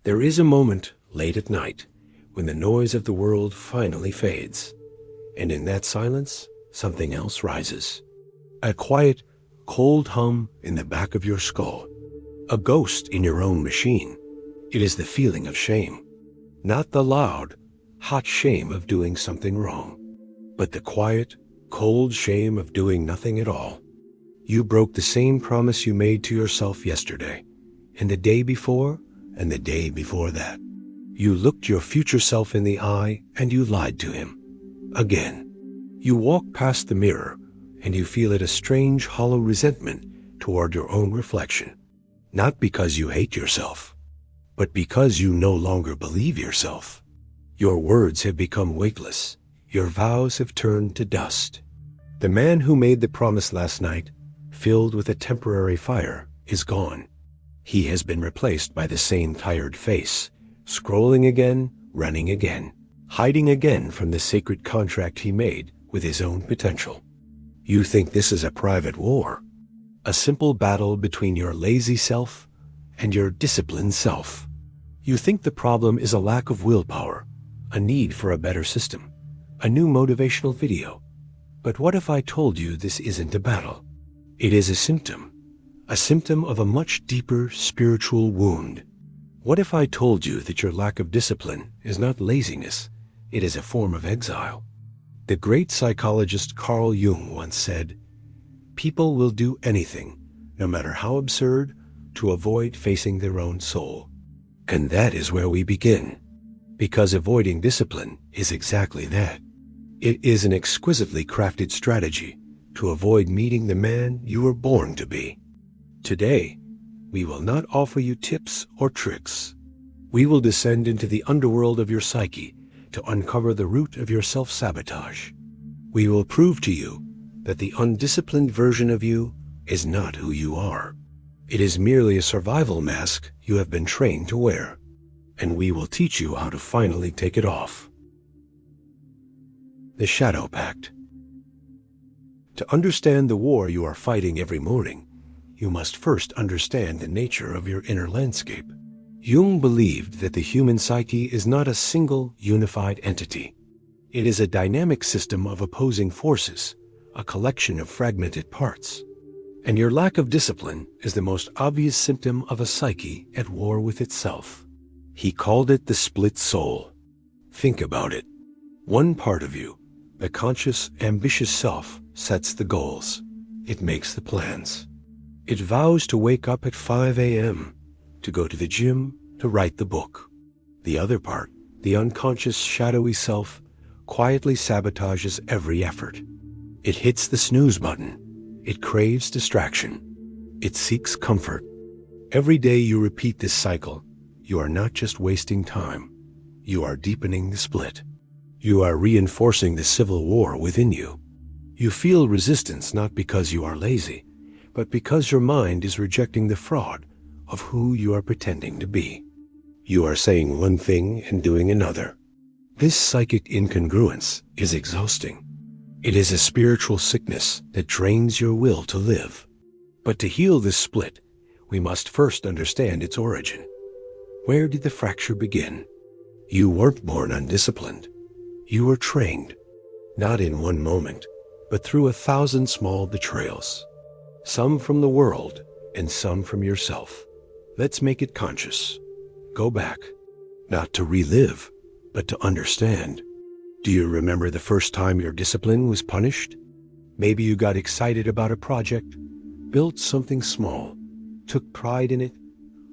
There is a moment late at night when the noise of the world finally fades, and in that silence, something else rises. A quiet, cold hum in the back of your skull. A ghost in your own machine. It is the feeling of shame. Not the loud, hot shame of doing something wrong, but the quiet, cold shame of doing nothing at all. You broke the same promise you made to yourself yesterday, and the day before, and the day before that. You looked your future self in the eye and you lied to him. Again. You walk past the mirror and you feel it a strange, hollow resentment toward your own reflection. Not because you hate yourself, but because you no longer believe yourself. Your words have become weightless. Your vows have turned to dust. The man who made the promise last night, filled with a temporary fire, is gone. He has been replaced by the same tired face, scrolling again, running again, hiding again from the sacred contract he made with his own potential. You think this is a private war, a simple battle between your lazy self and your disciplined self. You think the problem is a lack of willpower, a need for a better system, a new motivational video. But what if I told you this isn't a battle? It is a symptom of a much deeper spiritual wound. What if I told you that your lack of discipline is not laziness, it is a form of exile? The great psychologist Carl Jung once said, "People will do anything, no matter how absurd, to avoid facing their own soul." And that is where we begin, because avoiding discipline is exactly that. It is an exquisitely crafted strategy to avoid meeting the man you were born to be. Today, we will not offer you tips or tricks. We will descend into the underworld of your psyche to uncover the root of your self-sabotage. We will prove to you that the undisciplined version of you is not who you are. It is merely a survival mask you have been trained to wear, and we will teach you how to finally take it off. The Shadow Pact. To understand the war you are fighting every morning, you must first understand the nature of your inner landscape. Jung believed that the human psyche is not a single, unified entity. It is a dynamic system of opposing forces, a collection of fragmented parts. And your lack of discipline is the most obvious symptom of a psyche at war with itself. He called it the split soul. Think about it. One part of you, the conscious, ambitious self, sets the goals. It makes the plans. It vows to wake up at 5 a.m., to go to the gym, to write the book. The other part, the unconscious, shadowy self, quietly sabotages every effort. It hits the snooze button. It craves distraction. It seeks comfort. Every day you repeat this cycle, you are not just wasting time. You are deepening the split. You are reinforcing the civil war within you. You feel resistance not because you are lazy, but because your mind is rejecting the fraud of who you are pretending to be. You are saying one thing and doing another. This psychic incongruence is exhausting. It is a spiritual sickness that drains your will to live. But to heal this split, we must first understand its origin. Where did the fracture begin? You weren't born undisciplined. You were trained, not in one moment, but through 1,000 small betrayals. Some from the world and some from yourself. Let's make it conscious. Go back, not to relive, but to understand. Do you remember the first time your discipline was punished? Maybe you got excited about a project, built something small, took pride in it,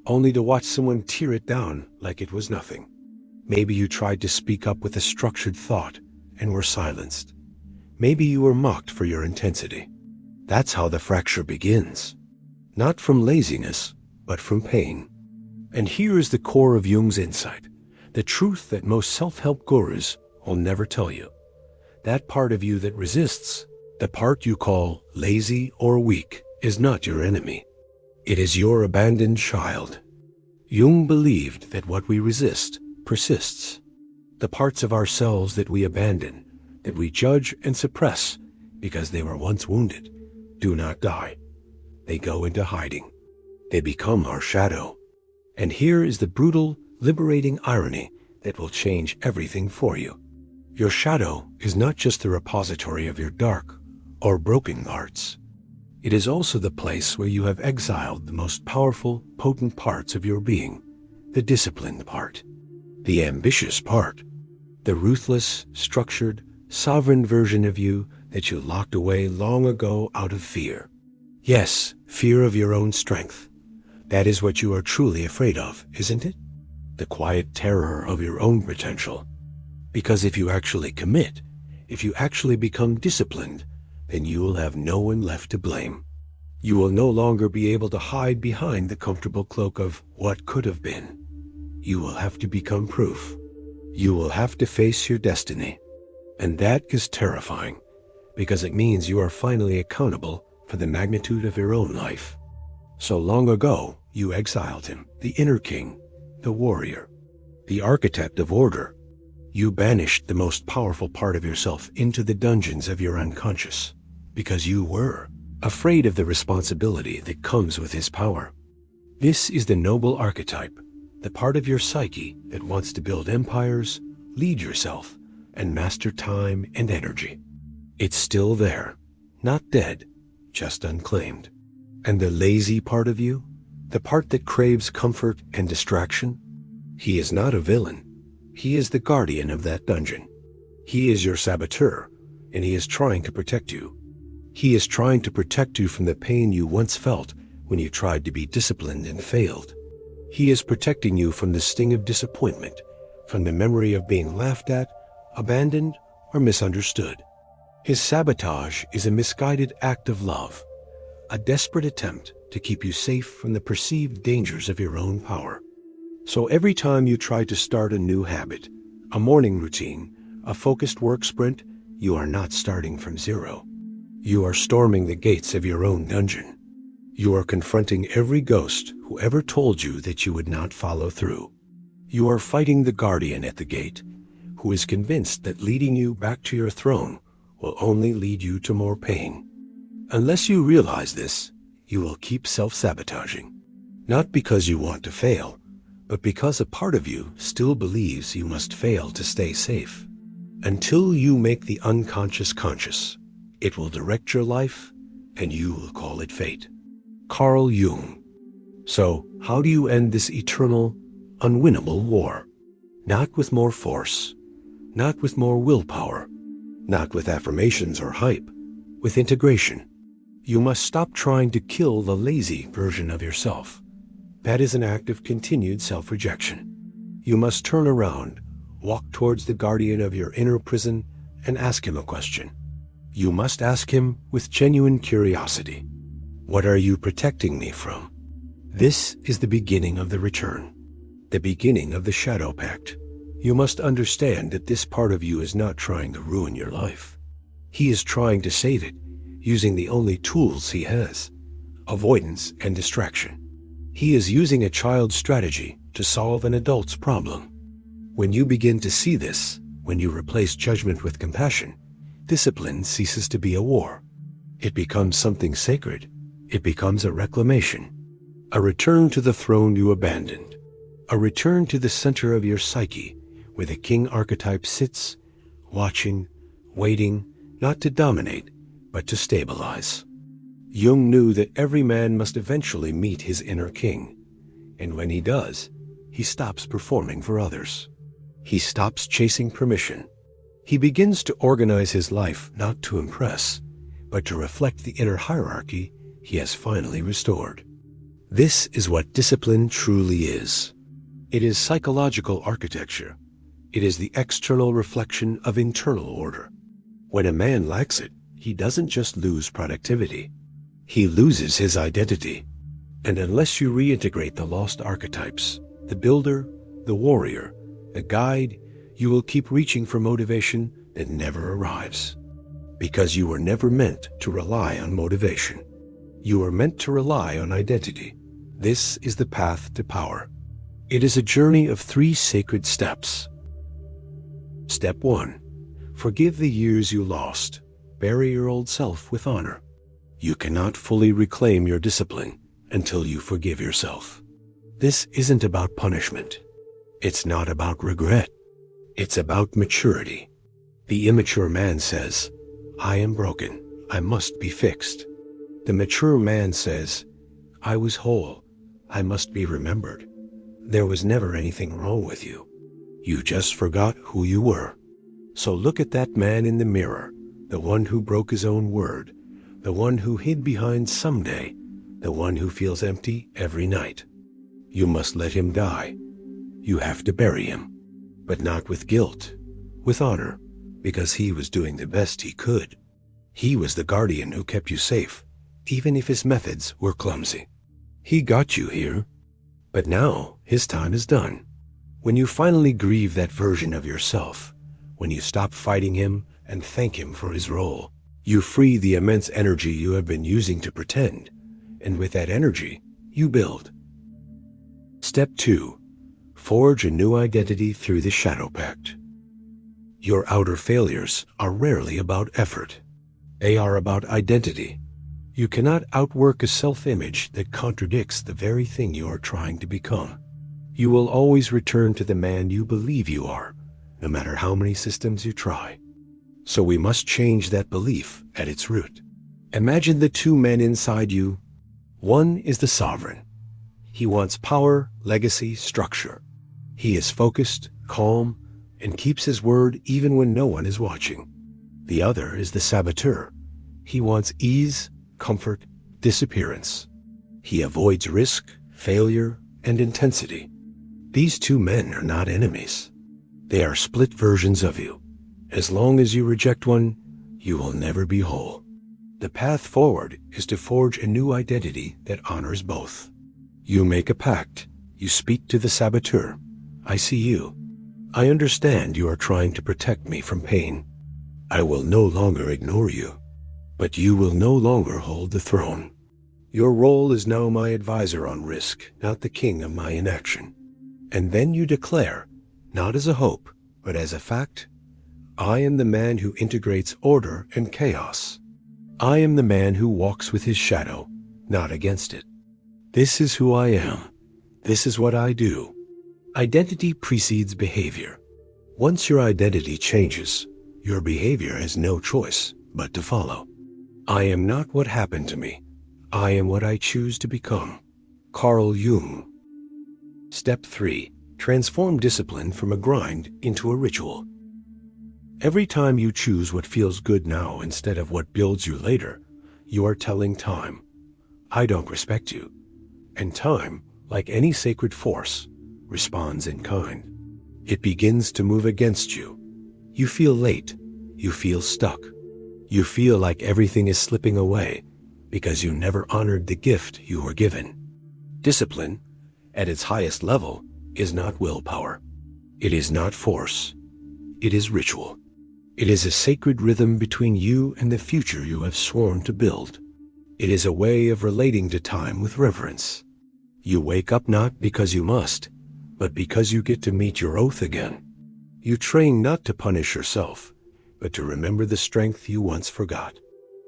only to watch someone tear it down like it was nothing. Maybe you tried to speak up with a structured thought and were silenced. Maybe you were mocked for your intensity. That's how the fracture begins. Not from laziness, but from pain. And here is the core of Jung's insight, the truth that most self-help gurus will never tell you. That part of you that resists, the part you call lazy or weak, is not your enemy. It is your abandoned child. Jung believed that what we resist persists. The parts of ourselves that we abandon, that we judge and suppress because they were once wounded, do not die. They go into hiding. They become our shadow. And here is the brutal, liberating irony that will change everything for you. Your shadow is not just the repository of your dark or broken arts. It is also the place where you have exiled the most powerful, potent parts of your being, the disciplined part, the ambitious part, the ruthless, structured, sovereign version of you that you locked away long ago out of fear. Yes, fear of your own strength. That is what you are truly afraid of, isn't it? The quiet terror of your own potential. Because if you actually commit, if you actually become disciplined, then you will have no one left to blame. You will no longer be able to hide behind the comfortable cloak of what could have been. You will have to become proof. You will have to face your destiny. And that is terrifying, because it means you are finally accountable for the magnitude of your own life. So long ago, you exiled him, the inner king, the warrior, the architect of order. You banished the most powerful part of yourself into the dungeons of your unconscious, because you were afraid of the responsibility that comes with his power. This is the noble archetype, the part of your psyche that wants to build empires, lead yourself, and master time and energy. It's still there, not dead, just unclaimed. And the lazy part of you, the part that craves comfort and distraction, he is not a villain. He is the guardian of that dungeon. He is your saboteur, and he is trying to protect you. He is trying to protect you from the pain you once felt when you tried to be disciplined and failed. He is protecting you from the sting of disappointment, from the memory of being laughed at, abandoned, or misunderstood. His sabotage is a misguided act of love, a desperate attempt to keep you safe from the perceived dangers of your own power. So every time you try to start a new habit, a morning routine, a focused work sprint, you are not starting from zero. You are storming the gates of your own dungeon. You are confronting every ghost who ever told you that you would not follow through. You are fighting the guardian at the gate, who is convinced that leading you back to your throne will only lead you to more pain. Unless you realize this, you will keep self-sabotaging. Not because you want to fail, but because a part of you still believes you must fail to stay safe. Until you make the unconscious conscious, it will direct your life, and you will call it fate. Carl Jung. So, how do you end this eternal, unwinnable war? Not with more force, not with more willpower, not with affirmations or hype, with integration. You must stop trying to kill the lazy version of yourself. That is an act of continued self-rejection. You must turn around, walk towards the guardian of your inner prison, and ask him a question. You must ask him with genuine curiosity. What are you protecting me from? This is the beginning of the return, the beginning of the shadow pact. You must understand that this part of you is not trying to ruin your life. He is trying to save it, using the only tools he has, avoidance and distraction. He is using a child's strategy to solve an adult's problem. When you begin to see this, when you replace judgment with compassion, discipline ceases to be a war. It becomes something sacred. It becomes a reclamation, a return to the throne you abandoned, a return to the center of your psyche, where the king archetype sits, watching, waiting, not to dominate, but to stabilize. Jung knew that every man must eventually meet his inner king, and when he does, he stops performing for others. He stops chasing permission. He begins to organize his life not to impress, but to reflect the inner hierarchy he has finally restored. This is what discipline truly is. It is psychological architecture. It is the external reflection of internal order. When a man lacks it, he doesn't just lose productivity. He loses his identity. And unless you reintegrate the lost archetypes, the builder, the warrior, the guide, you will keep reaching for motivation that never arrives. Because you were never meant to rely on motivation. You were meant to rely on identity. This is the path to power. It is a journey of 3 sacred steps. Step 1. Forgive the years you lost. Bury your old self with honor. You cannot fully reclaim your discipline until you forgive yourself. This isn't about punishment. It's not about regret. It's about maturity. The immature man says, I am broken. I must be fixed. The mature man says, I was whole. I must be remembered. There was never anything wrong with you. You just forgot who you were. So look at that man in the mirror, the one who broke his own word, the one who hid behind someday, the one who feels empty every night. You must let him die. You have to bury him, but not with guilt, with honor, because he was doing the best he could. He was the guardian who kept you safe, even if his methods were clumsy. He got you here, but now his time is done. When you finally grieve that version of yourself, when you stop fighting him and thank him for his role, you free the immense energy you have been using to pretend, and with that energy, you build. Step 2. Forge a new identity through the shadow pact. Your outer failures are rarely about effort. They are about identity. You cannot outwork a self-image that contradicts the very thing you are trying to become. You will always return to the man you believe you are, no matter how many systems you try. So we must change that belief at its root. Imagine the two men inside you. One is the sovereign. He wants power, legacy, structure. He is focused, calm, and keeps his word even when no one is watching. The other is the saboteur. He wants ease, comfort, disappearance. He avoids risk, failure, and intensity. These two men are not enemies. They are split versions of you. As long as you reject one, you will never be whole. The path forward is to forge a new identity that honors both. You make a pact. You speak to the saboteur. I see you. I understand you are trying to protect me from pain. I will no longer ignore you, but you will no longer hold the throne. Your role is now my advisor on risk, not the king of my inaction. And then you declare, not as a hope, but as a fact, I am the man who integrates order and chaos. I am the man who walks with his shadow, not against it. This is who I am. This is what I do. Identity precedes behavior. Once your identity changes, your behavior has no choice but to follow. I am not what happened to me. I am what I choose to become. Carl Jung. Step 3. Transform discipline from a grind into a ritual. Every time you choose what feels good now instead of what builds you later, you are telling time, I don't respect you. And time, like any sacred force, responds in kind. It begins to move against you. You feel late. You feel stuck. You feel like everything is slipping away because you never honored the gift you were given. Discipline, at its highest level, is not willpower. It is not force. It is ritual. It is a sacred rhythm between you and the future you have sworn to build. It is a way of relating to time with reverence. You wake up not because you must, but because you get to meet your oath again. You train not to punish yourself, but to remember the strength you once forgot.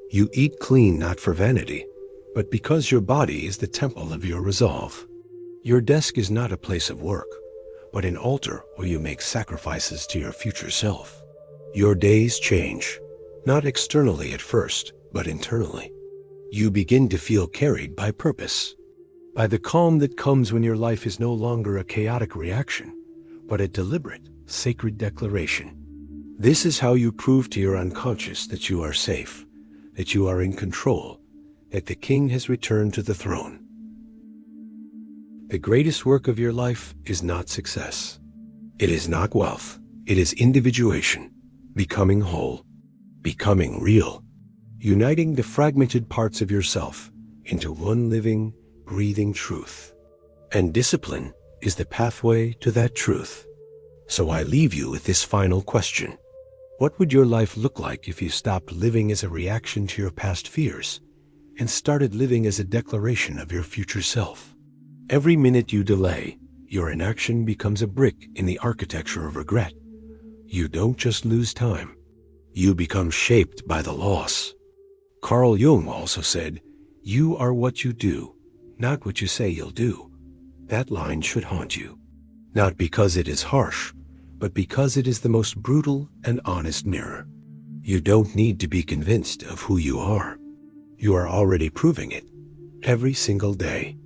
You eat clean not for vanity, but because your body is the temple of your resolve. Your desk is not a place of work, but an altar where you make sacrifices to your future self. Your days change, not externally at first, but internally. You begin to feel carried by purpose, by the calm that comes when your life is no longer a chaotic reaction, but a deliberate, sacred declaration. This is how you prove to your unconscious that you are safe, that you are in control, that the king has returned to the throne. The greatest work of your life is not success. It is not wealth. It is individuation, becoming whole, becoming real, uniting the fragmented parts of yourself into one living, breathing truth. And discipline is the pathway to that truth. So I leave you with this final question. What would your life look like if you stopped living as a reaction to your past fears and started living as a declaration of your future self? Every minute you delay, your inaction becomes a brick in the architecture of regret. You don't just lose time. You become shaped by the loss. Carl Jung also said, you are what you do, not what you say you'll do. That line should haunt you. Not because it is harsh, but because it is the most brutal and honest mirror. You don't need to be convinced of who you are. You are already proving it, every single day.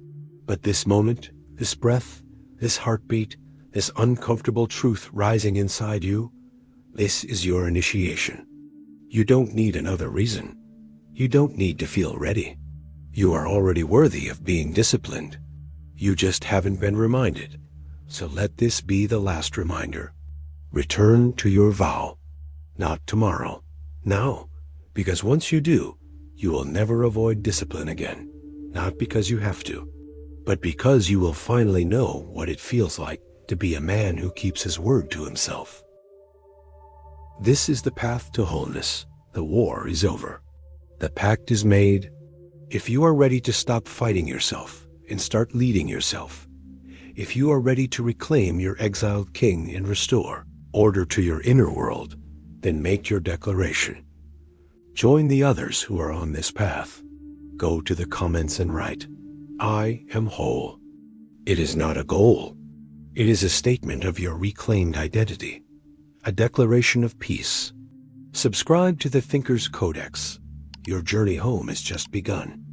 But this moment, this breath, this heartbeat, this uncomfortable truth rising inside you, this is your initiation. You don't need another reason. You don't need to feel ready. You are already worthy of being disciplined. You just haven't been reminded. So let this be the last reminder. Return to your vow. Not tomorrow. Now. Because once you do, you will never avoid discipline again. Not because you have to, but because you will finally know what it feels like to be a man who keeps his word to himself. This is the path to wholeness. The war is over. The pact is made. If you are ready to stop fighting yourself and start leading yourself, if you are ready to reclaim your exiled king and restore order to your inner world, then make your declaration. Join the others who are on this path. Go to the comments and write, "I am whole." It is not a goal. It is a statement of your reclaimed identity, a declaration of peace. Subscribe to the Thinker's Codex. Your journey home has just begun.